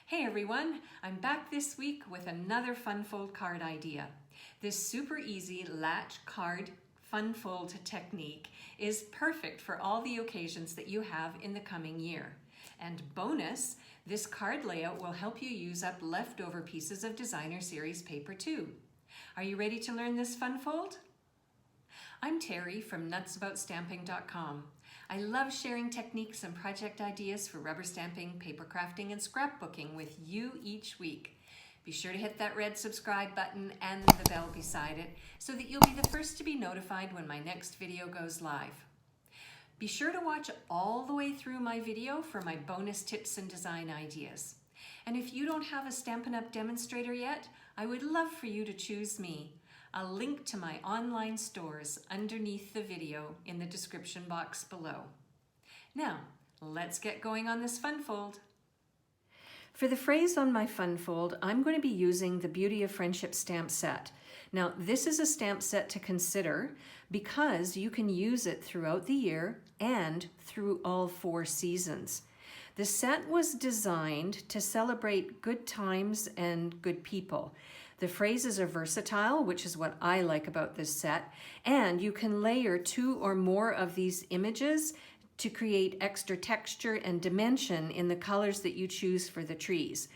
Hey everyone, I'm back this week with another fun fold card idea. This super easy latch card fun fold technique is perfect for all the occasions that you have in the coming year. And bonus, this card layout will help you use up leftover pieces of designer series paper too. Are you ready to learn this fun fold? I'm Terri from nutsaboutsstamping.com. I love sharing techniques and project ideas for rubber stamping, paper crafting, and scrapbooking with you each week. Be sure to hit that red subscribe button and the bell beside it so that you'll be the first to be notified when my next video goes live. Be sure to watch all the way through my video for my bonus tips and design ideas. And if you don't have a Stampin' Up! Demonstrator yet, I would love for you to choose me. I'll link to my online stores underneath the video in the description box below. Now, let's get going on this fun fold. For the phrase on my fun fold, I'm going to be using the Beauty of Friendship stamp set. Now, this is a stamp set to consider because you can use it throughout the year and through all 4 seasons. The set was designed to celebrate good times and good people. The phrases are versatile, which is what I like about this set, and you can layer 2 or more of these images to create extra texture and dimension in the colors that you choose for the trees.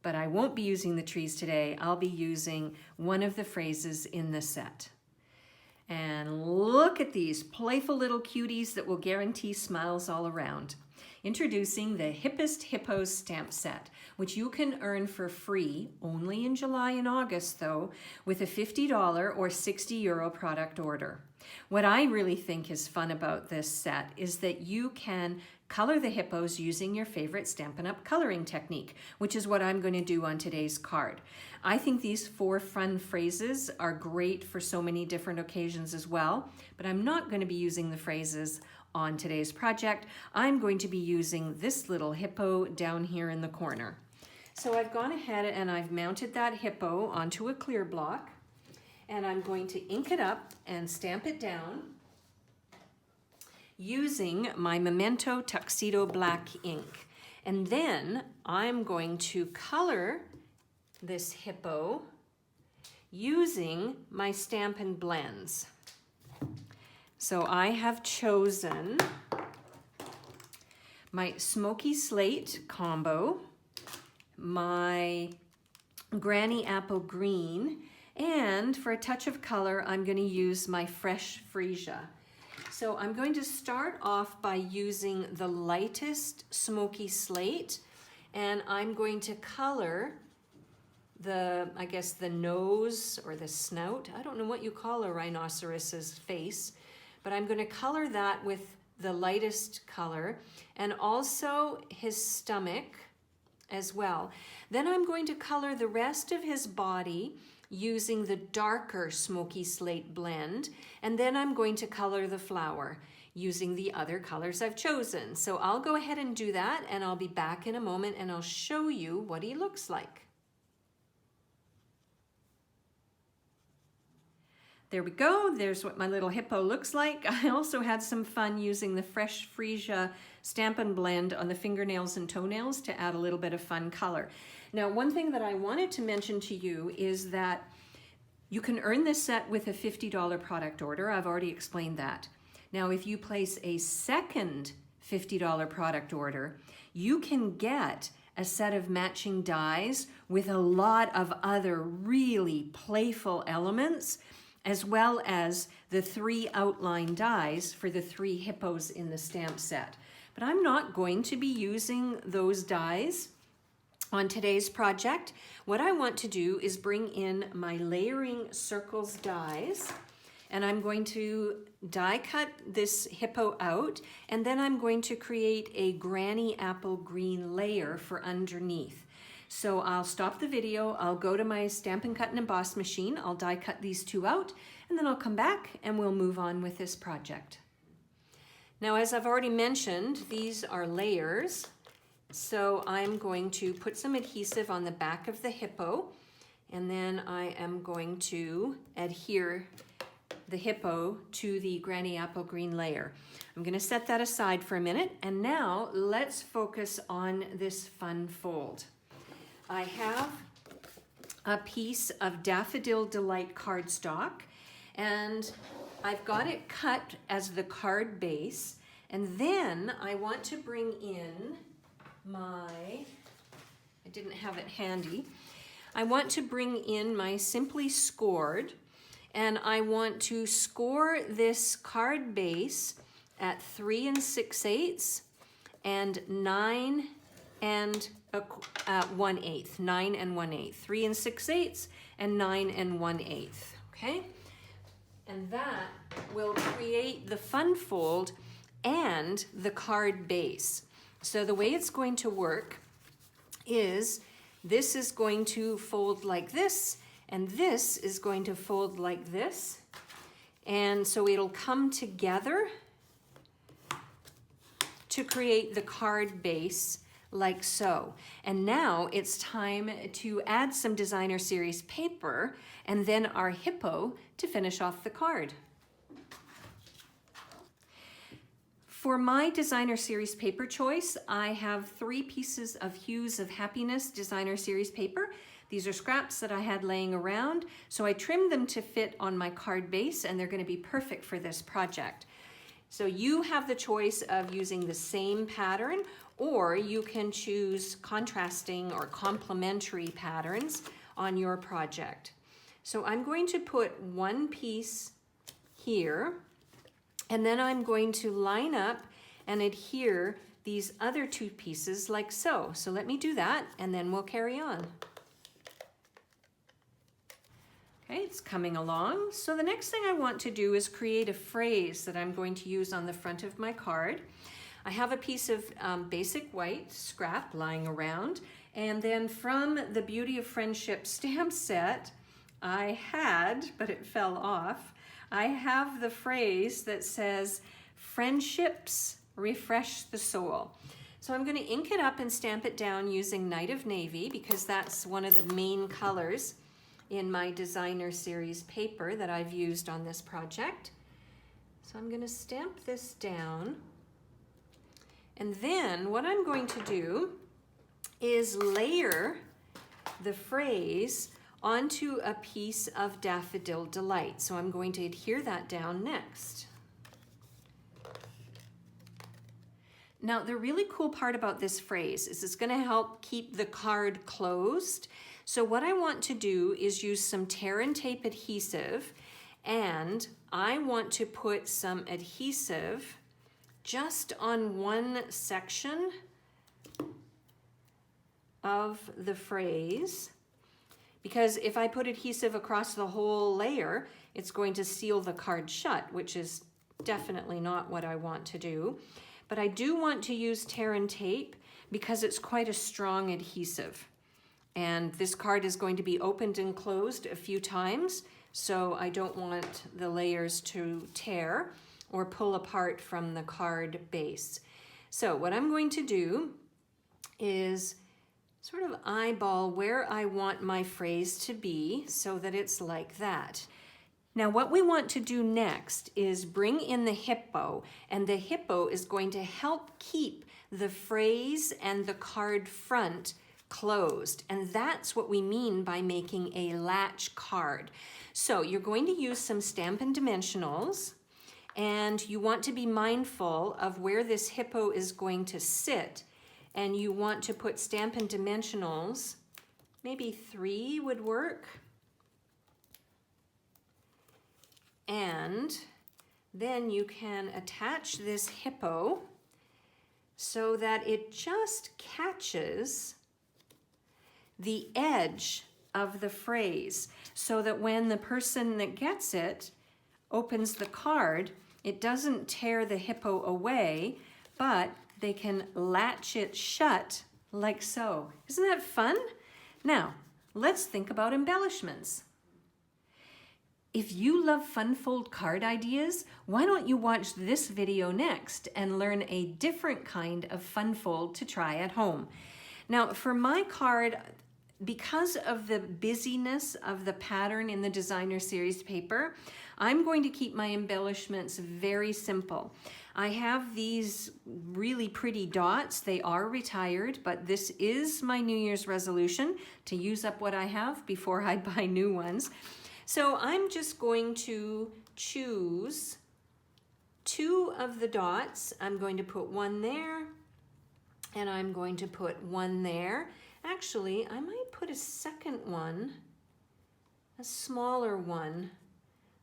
But I won't be using the trees today. I'll be using one of the phrases in the set. And look at these playful little cuties that will guarantee smiles all around. Introducing the Hippest Hippos stamp set, which you can earn for free only in July and August though, with a $50 or €60 product order. What I really think is fun about this set is that you can color the hippos using your favorite Stampin' Up! Coloring technique, which is what I'm going to do on today's card. I think these 4 fun phrases are great for so many different occasions as well, but I'm not going to be using the phrases on today's project. I'm going to be using this little hippo down here in the corner. So I've gone ahead and I've mounted that hippo onto a clear block, and I'm going to ink it up and stamp it down using my Memento Tuxedo Black ink. And then I'm going to color this hippo using my Stampin' Blends. So I have chosen my Smoky Slate combo, my Granny Apple Green, and for a touch of color, I'm going to use my Fresh Freesia. So I'm going to start off by using the lightest Smoky Slate, and I'm going to color I guess the nose or the snout. I don't know what you call a rhinoceros's face, but I'm going to color that with the lightest color, and also his stomach as well. Then I'm going to color the rest of his body using the darker Smoky Slate blend, and then I'm going to color the flower using the other colors I've chosen. So I'll go ahead and do that, and I'll be back in a moment and I'll show you what he looks like. There we go, there's what my little hippo looks like. I also had some fun using the Fresh Freesia Stampin' Blend on the fingernails and toenails to add a little bit of fun color. Now, one thing that I wanted to mention to you is that you can earn this set with a $50 product order. I've already explained that. Now, if you place a second $50 product order, you can get a set of matching dies with a lot of other really playful elements, as well as the 3 outline dies for the 3 hippos in the stamp set. But I'm not going to be using those dies on today's project. What I want to do is bring in my layering circles dies, and I'm going to die cut this hippo out, and then I'm going to create a Granny Apple Green layer for underneath. So I'll stop the video, I'll go to my Stampin' Cut and Emboss machine, I'll die cut these 2 out, and then I'll come back and we'll move on with this project. Now, as I've already mentioned, these are layers. So I'm going to put some adhesive on the back of the hippo, and then I am going to adhere the hippo to the Granny Apple Green layer. I'm going to set that aside for a minute, and now let's focus on this fun fold. I have a piece of Daffodil Delight cardstock, and I've got it cut as the card base, and then I want to bring in I didn't have it handy, I want to bring in my Simply Scored, and I want to score this card base at 3 6/8 and 9 1/8, 9 1/8, 3 6/8 and 9 1/8, okay? And that will create the fun fold and the card base. So the way it's going to work is this is going to fold like this, and this is going to fold like this. And so it'll come together to create the card base like so. And now it's time to add some designer series paper and then our hippo to finish off the card. For my designer series paper choice, I have 3 pieces of Hues of Happiness designer series paper. These are scraps that I had laying around, so I trimmed them to fit on my card base, and they're going to be perfect for this project. So you have the choice of using the same pattern, or you can choose contrasting or complementary patterns on your project. So I'm going to put one piece here, and then I'm going to line up and adhere these other 2 pieces like so. So let me do that, and then we'll carry on. Okay, it's coming along. So the next thing I want to do is create a phrase that I'm going to use on the front of my card. I have a piece of basic white scrap lying around, and then from the Beauty of Friendship stamp set, I had, but it fell off, I have the phrase that says, "Friendships refresh the soul." So I'm going to ink it up and stamp it down using Night of Navy, because that's one of the main colors in my designer series paper that I've used on this project. So I'm going to stamp this down, and then what I'm going to do is layer the phrase onto a piece of Daffodil Delight. So I'm going to adhere that down next. Now, the really cool part about this phrase is it's going to help keep the card closed. So what I want to do is use some tear and tape adhesive, and I want to put some adhesive just on one section of the phrase, because if I put adhesive across the whole layer, it's going to seal the card shut, which is definitely not what I want to do. But I do want to use tear and tape because it's quite a strong adhesive. And this card is going to be opened and closed a few times, so I don't want the layers to tear or pull apart from the card base. So what I'm going to do is sort of eyeball where I want my phrase to be so that it's like that. Now what we want to do next is bring in the hippo, and the hippo is going to help keep the phrase and the card front closed, and that's what we mean by making a latch card. So you're going to use some Stampin' Dimensionals, and you want to be mindful of where this hippo is going to sit, and you want to put Stampin' Dimensionals, maybe 3 would work. And then you can attach this hippo so that it just catches the edge of the phrase, so that when the person that gets it opens the card, it doesn't tear the hippo away, but they can latch it shut like so. Isn't that fun? Now, let's think about embellishments. If you love fun fold card ideas, why don't you watch this video next and learn a different kind of fun fold to try at home. Now, for my card, because of the busyness of the pattern in the designer series paper, I'm going to keep my embellishments very simple. I have these really pretty dots. They are retired, but this is my New Year's resolution, to use up what I have before I buy new ones. So I'm just going to choose 2 of the dots. I'm going to put one there, and I'm going to put one there. Actually, I might put a second one, a smaller one,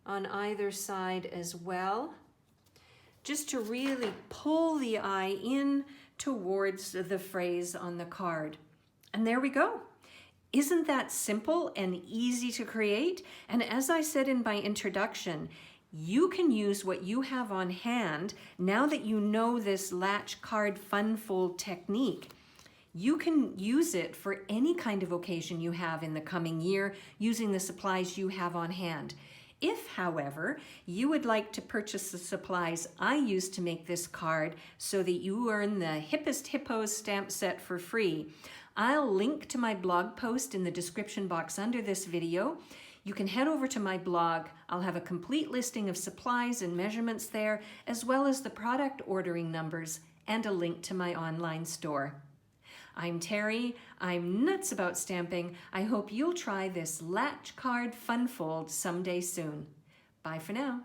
on either side as well, just to really pull the eye in towards the phrase on the card. And there we go. Isn't that simple and easy to create? And as I said in my introduction, you can use what you have on hand now that you know this latch card fun fold technique. You can use it for any kind of occasion you have in the coming year using the supplies you have on hand. If, however, you would like to purchase the supplies I use to make this card so that you earn the Hippest Hippos stamp set for free, I'll link to my blog post in the description box under this video. You can head over to my blog. I'll have a complete listing of supplies and measurements there, as well as the product ordering numbers and a link to my online store. I'm Terry. I'm nuts about stamping. I hope you'll try this latch card fun fold someday soon. Bye for now.